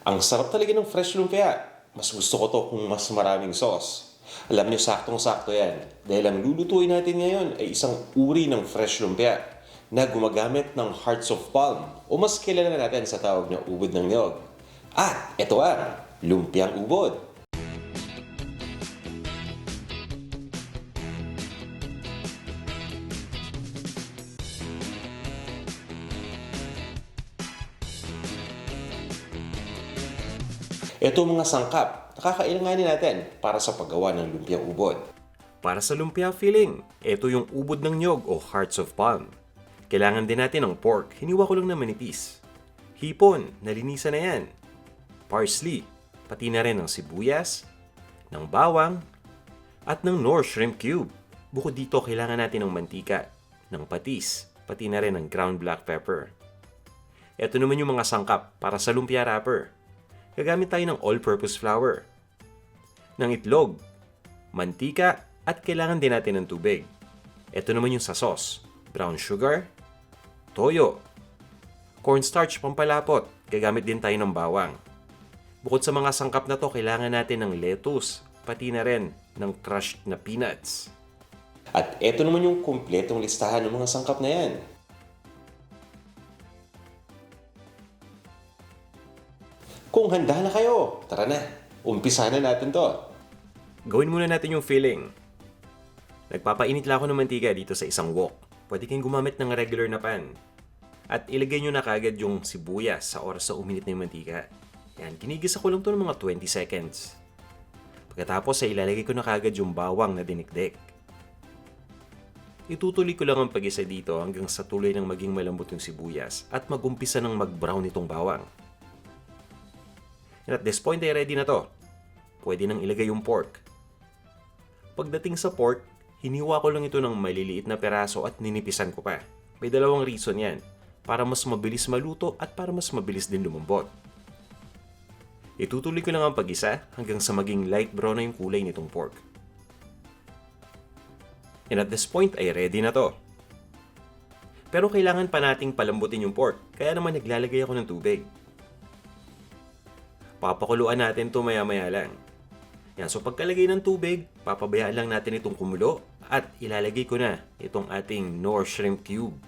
Ang sarap talaga ng fresh lumpia. Mas gusto ko to kung mas maraming sauce. Alam niyo, saktong-sakto yan. Dahil ang lulutuin natin ngayon ay isang uri ng fresh lumpia na gumagamit ng hearts of palm o mas kilala natin sa tawag na ubod ng niyog. At ito ang lumpiang ubod. Ito ang mga sangkap na kakailanganin natin para sa paggawa ng lumpiang ubod. Para sa lumpia filling, ito yung ubod ng niyog o hearts of palm. Kailangan din natin ng pork, hiniwa ko lang na manipis. Hipon, nalinisan na yan. Parsley, pati na rin ng sibuyas, ng bawang, at ng Knorr shrimp cube. Bukod dito, kailangan natin ng mantika, ng patis, pati na rin ng ground black pepper. Ito naman yung mga sangkap para sa lumpia wrapper. Gagamit tayo ng all-purpose flour, ng itlog, mantika, at kailangan din natin ng tubig. Ito naman yung sa sauce, brown sugar, toyo, cornstarch pampalapot, gagamit din tayo ng bawang. Bukod sa mga sangkap na to, kailangan natin ng lettuce, pati na rin ng crushed na peanuts. At ito naman yung kumpletong listahan ng mga sangkap na yan. Kung handa na kayo, tara na, umpisa na natin to. Gawin muna natin yung filling. Nagpapainit lang ako ng mantika dito sa isang wok. Pwede kayong gumamit ng regular na pan. At ilagay nyo na kagad yung sibuyas sa oras na uminit na yung mantika. Yan, ginigisa ko lang to ng mga 20 seconds. Pagkatapos ay ilalagay ko na kagad yung bawang na dinikdik. Itutuloy ko lang ang pag-isa dito hanggang sa tuloy ng maging malambot yung sibuyas at mag-umpisa ng mag-brown itong bawang. And at this point ay ready na to. Pwede nang ilagay yung pork. Pagdating sa pork, hiniwa ko lang ito ng maliliit na peraso at ninipisan ko pa. May dalawang reason yan. Para mas mabilis maluto at para mas mabilis din lumambot. Itutuloy ko lang ang pag-isa hanggang sa maging light brown na yung kulay nitong pork. And at this point ay ready na to. Pero kailangan pa nating palambutin yung pork, kaya naman naglalagay ako ng tubig. Papakuluan natin ito maya-maya lang. Yan, so pagkalagay ng tubig, papabayaan lang natin itong kumulo at ilalagay ko na itong ating Knorr shrimp cube.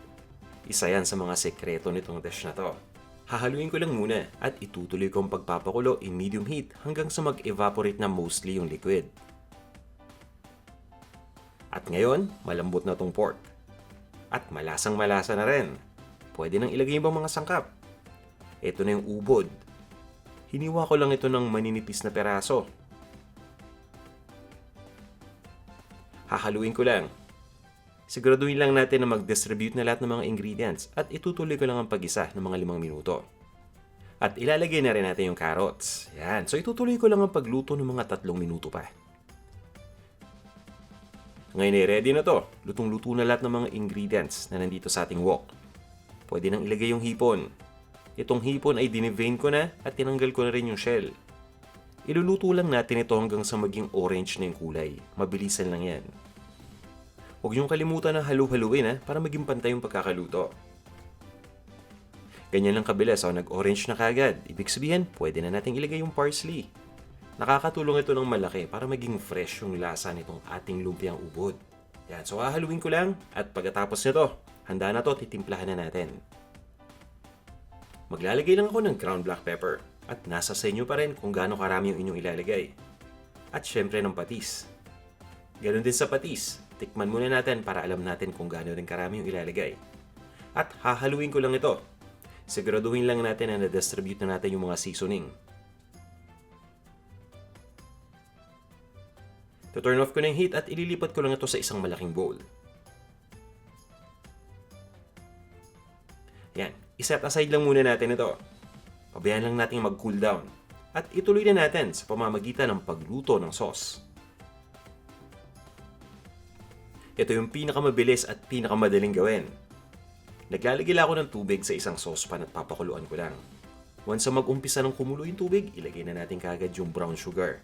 Isa yan sa mga sekreto nitong dish na to. Hahaluin ko lang muna at itutuloy ko ang pagpapakulo in medium heat hanggang sa mag-evaporate na mostly yung liquid. At ngayon, malambot na tong pork. At malasang-malasa na rin. Pwede nang ilagay yung mga sangkap. Ito na yung ubod. Hiniwa ko lang ito ng maninipis na peraso. Hahaluin ko lang. Siguraduhin lang natin na mag-distribute na lahat ng mga ingredients at itutuloy ko lang ang pag-isa ng mga 5 minuto. At ilalagay na rin natin yung carrots. Yan. So itutuloy ko lang ang pagluto ng mga 3 minuto pa. Ngayon ay ready na to. Lutong-luto na lahat ng mga ingredients na nandito sa ating wok. Pwede nang ilagay yung hipon. Itong hipon ay dinivein ko na at tinanggal ko na rin yung shell. Iluluto lang natin ito hanggang sa maging orange na yung kulay. Mabilisan lang yan. Huwag niyong kalimutan na halu-haluin para maging pantay yung pagkakaluto. Ganyan lang kabilis, nag-orange na kagad. Ibig sabihin, pwede na natin ilagay yung parsley. Nakakatulong ito ng malaki para maging fresh yung lasa nitong ating lumpiang ubod. Yan, so hahaluin ko lang at pagkatapos nito, handa na to, titimplahan na natin. Maglalagay lang ako ng ground black pepper at nasa sa inyo pa rin kung gaano karami yung inyong ilalagay. At syempre ng patis. Ganon din sa patis, tikman muna natin para alam natin kung gaano rin karami yung ilalagay. At hahaluin ko lang ito. Siguraduhin lang natin na na-distribute na natin yung mga seasoning. To-turn off ko na yung heat at ililipat ko lang ito sa isang malaking bowl. Yan. I-set aside lang muna natin ito. Pabayaan lang natin mag-cool down. At ituloy na natin sa pamamagitan ng pagluto ng sauce. Ito yung pinakamabilis at pinakamadaling gawin. Naglalagay lang ako ng tubig sa isang saucepan at papakuluan ko lang. Once na mag-umpisa ng kumulo yung tubig, ilagay na natin kagad yung brown sugar.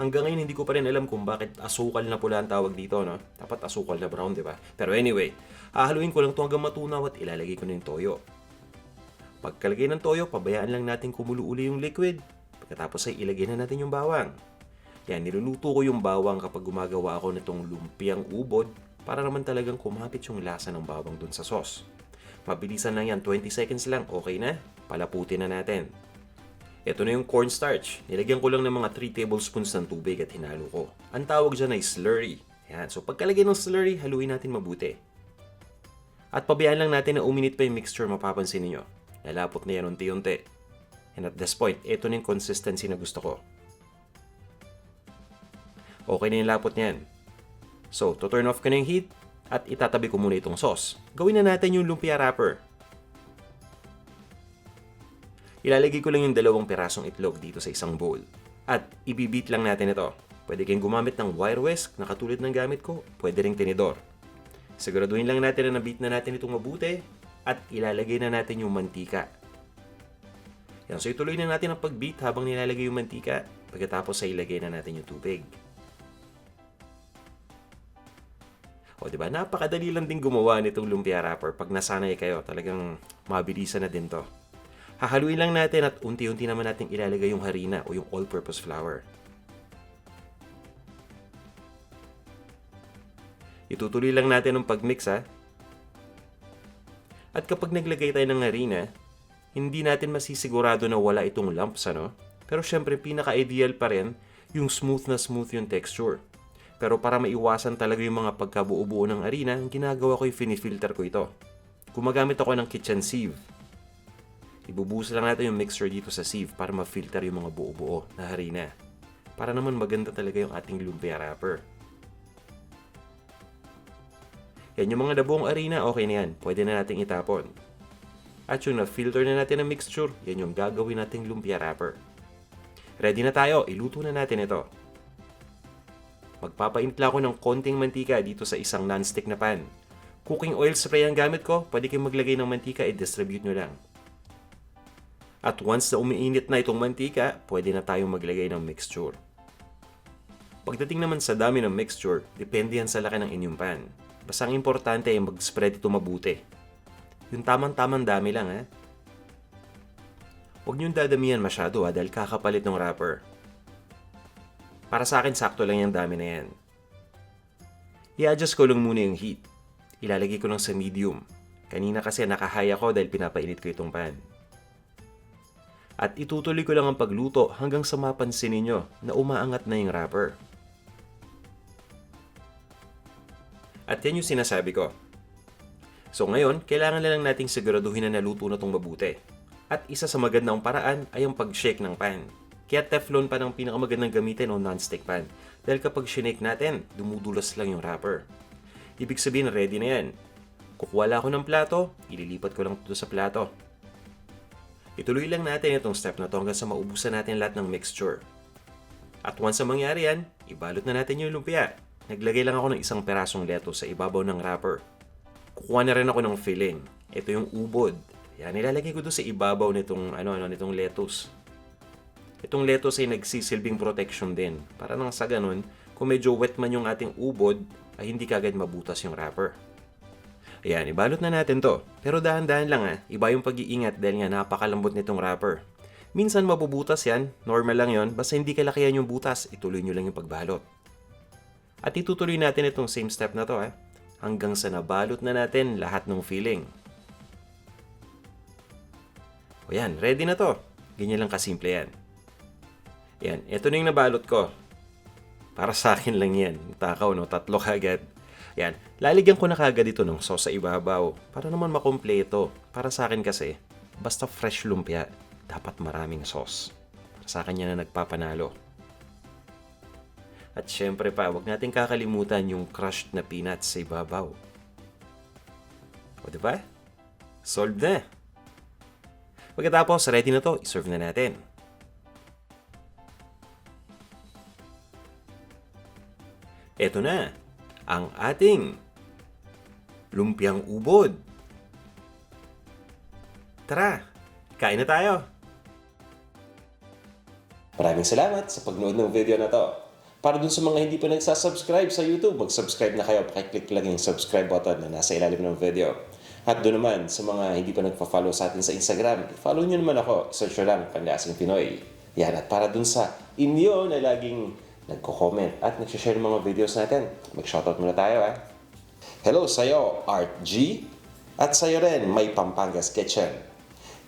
Hanggang ngayon hindi ko pa rin alam kung bakit asukal na pula ang tawag dito, no? Dapat asukal na brown, di ba? Pero anyway, hahaluin ko lang ito hanggang matunaw at ilalagay ko na yung toyo. Pagkalagay ng toyo, pabayaan lang natin kumulo uli yung liquid. Pagkatapos ay ilagay na natin yung bawang. Yan, niluluto ko yung bawang kapag gumagawa ako nitong lumpiang ubod para naman talagang kumapit yung lasa ng bawang dun sa sauce. Mabilisan lang yan, 20 seconds lang, okay na. Palaputin na natin. Ito na yung cornstarch. Nilagyan ko lang ng mga 3 tablespoons ng tubig at hinalo ko. Ang tawag dyan ay slurry. Yan, so pagkalagay ng slurry, haluin natin mabuti. At pabayaan lang natin na uminit pa yung mixture, mapapansin niyo. Lalapot na yan unti-unti. And at this point, ito na yung consistency na gusto ko. Okay na yung lapot niyan. So, to-turn off ko na yung heat at itatabi ko muna itong sauce. Gawin na natin yung lumpia wrapper. Ilalagay ko lang yung 2 pirasong itlog dito sa isang bowl. At ibibit lang natin ito. Pwede kayong gumamit ng wire whisk na katulad ng gamit ko. Pwede ring tinidor. Siguraduhin lang natin na nabit na natin itong mabuti at ilalagay na natin yung mantika. Yan, so ituloy na natin ang pag-beat habang nilalagay yung mantika. Pagkatapos ay ilagay na natin yung tubig. O diba, napakadali lang din gumawa nitong lumpia wrapper. Pag nasanay kayo, talagang mabilisan na din to. Hahaluin lang natin at unti-unti naman natin ilalagay yung harina o yung all-purpose flour. Itutuloy lang natin ang pag-mix ha. At kapag naglagay tayo ng harina, hindi natin masisigurado na wala itong lumps ano. Pero syempre pinaka-ideal pa rin yung smooth yung texture. Pero para maiwasan talaga yung mga pagkabuo-buo ng harina, ang ginagawa ko yung finifilter ko ito. Gumagamit ako ng kitchen sieve. Ibubuhos lang natin yung mixture dito sa sieve para ma-filter yung mga buo-buo na harina. Para naman maganda talaga yung ating lumpia wrapper. Yan, yung mga nabuong harina, okay na yan. Pwede na nating itapon. At yung na-filter na natin ang mixture, yan yung gagawin nating lumpia wrapper. Ready na tayo, iluto na natin ito. Magpapaintla ko ng konting mantika dito sa isang non-stick na pan. Cooking oil spray ang gamit ko, pwede kayong maglagay ng mantika, i-distribute nyo lang. At once na umiinit na itong mantika, pwede na tayong maglagay ng mixture. Pagdating naman sa dami ng mixture, depende yan sa laki ng inyong pan. Basta ang importante ay mag-spread ito mabuti. Yung tamang-tamang dami lang ha. Huwag niyong dadamihan masyado dahil kakapalit ng wrapper. Para sa akin, sakto lang yung dami na yan. I-adjust ko lang muna yung heat. Ilalagay ko lang sa medium. Kanina kasi naka-high ako dahil pinapainit ko itong pan. At itutuloy ko lang ang pagluto hanggang sa mapansin ninyo na umaangat na yung wrapper. At yan yung sinasabi ko. So ngayon, kailangan lang nating siguraduhin na naluto na itong mabuti. At isa sa magandang paraan ay ang pag-shake ng pan. Kaya Teflon pan ang pinakamagandang gamitin o non-stick pan. Dahil kapag shinake natin, dumudulas lang yung wrapper. Ibig sabihin, ready na yan. Kukuha ako ng plato, ililipat ko lang ito sa plato. Ituloy lang natin itong step na ito hanggang sa maubusan natin lahat ng mixture. At once na mangyari yan, ibalot na natin yung lumpia. Naglagay lang ako ng isang perasong lettuce sa ibabaw ng wrapper. Kukuha na rin ako ng filling. Ito yung ubod. Yan, nilalagay ko doon sa ibabaw nitong lettuce. Itong lettuce ay nagsisilbing protection din. Para nang sa ganun, kung medyo wet man yung ating ubod, ay hindi kagad mabutas yung wrapper. Ayan, ibalot na natin to. Pero dahan-dahan lang iba yung pag-iingat dahil nga napakalambot nitong wrapper. Minsan mabubutas yan, normal lang yon, basta hindi kalakihan yung butas, ituloy nyo lang yung pagbalot. At itutuloy natin itong same step na to hanggang sa nabalot na natin lahat ng filling. O yan, ready na to. Ganyan lang kasimple yan. Yan, ito na yung nabalot ko. Para sa akin lang yan. Takaw, no? 3 kagad. Yan, laligyan ko na kagad ito ng sauce sa ibabaw para naman makumpleto. Para sa akin kasi, basta fresh lumpia, dapat maraming sauce. Para sa akin yan na nagpapanalo. At syempre pa, huwag natin kakalimutan yung crushed na peanuts sa ibabaw. O diba? Solved na. Pagkatapos, ready na to, iserve na natin. Eto na, ang ating lumpiang ubod. Tara, kain na tayo! Maraming salamat sa pagnood ng video na to. Para dun sa mga hindi pa nagsasubscribe sa YouTube, mag-subscribe na kayo. Pakiclick lang yung subscribe button na nasa ilalim ng video. At doon naman, sa mga hindi pa nagpa-follow sa atin sa Instagram, follow nyo naman ako. Search nyo lang, Panlasang Pinoy. Yan, at para dun sa inyo na laging nagko-comment at nagsishare ng mga videos natin, mag-shoutout muna tayo Hello sa'yo, Art G. At sa'yo rin, May Pampangas Kitchen.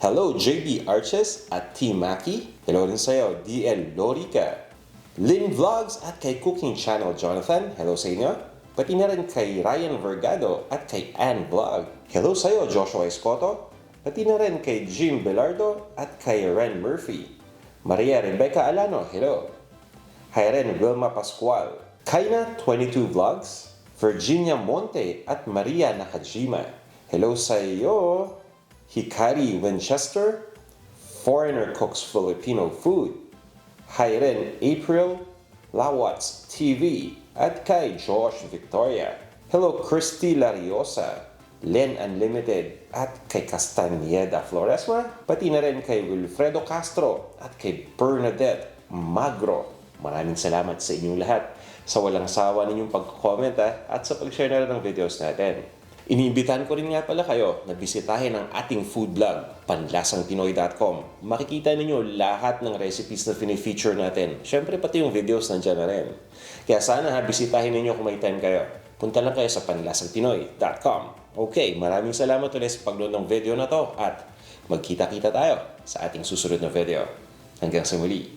Hello, JB Arches at Team Maki. Hello rin sa'yo, DL Lorica. Lynn Vlogs at kay Cooking Channel Jonathan. Hello sa inyo. Pati na rin kay Ryan Vergado at kay Ann Vlog. Hello sa'yo, Joshua Escoto. Pati na rin kay Jim Belardo at kay Ren Murphy. Maria Rebecca Alano, hello. Hi rin, Wilma Pascual. Kaina 22 Vlogs. Virginia Monte at Maria Nakajima. Hello sa iyo, Hikari Winchester. Foreigner Cooks Filipino Food. Hi rin, April Lawats TV at kay Josh Victoria. Hello, Christy Lariosa, Len Unlimited at kay Castaneda Floresma, pati na rin kay Wilfredo Castro at kay Bernadette Magro. Maraming salamat sa inyong lahat sa walang sawa ninyong pag-comment at sa pag-share na rin ng videos natin. Iniimbitahan ko rin nga pala kayo na bisitahin ang ating food blog, panlasangpinoy.com. Makikita ninyo lahat ng recipes na fini-feature natin. Siyempre pati yung videos nandiyan na rin. Kaya sana bisitahin ninyo kung may time kayo. Punta lang kayo sa panlasangpinoy.com. Okay, maraming salamat ulit sa pagnood ng video na to at magkita-kita tayo sa ating susunod na video. Hanggang sa muli.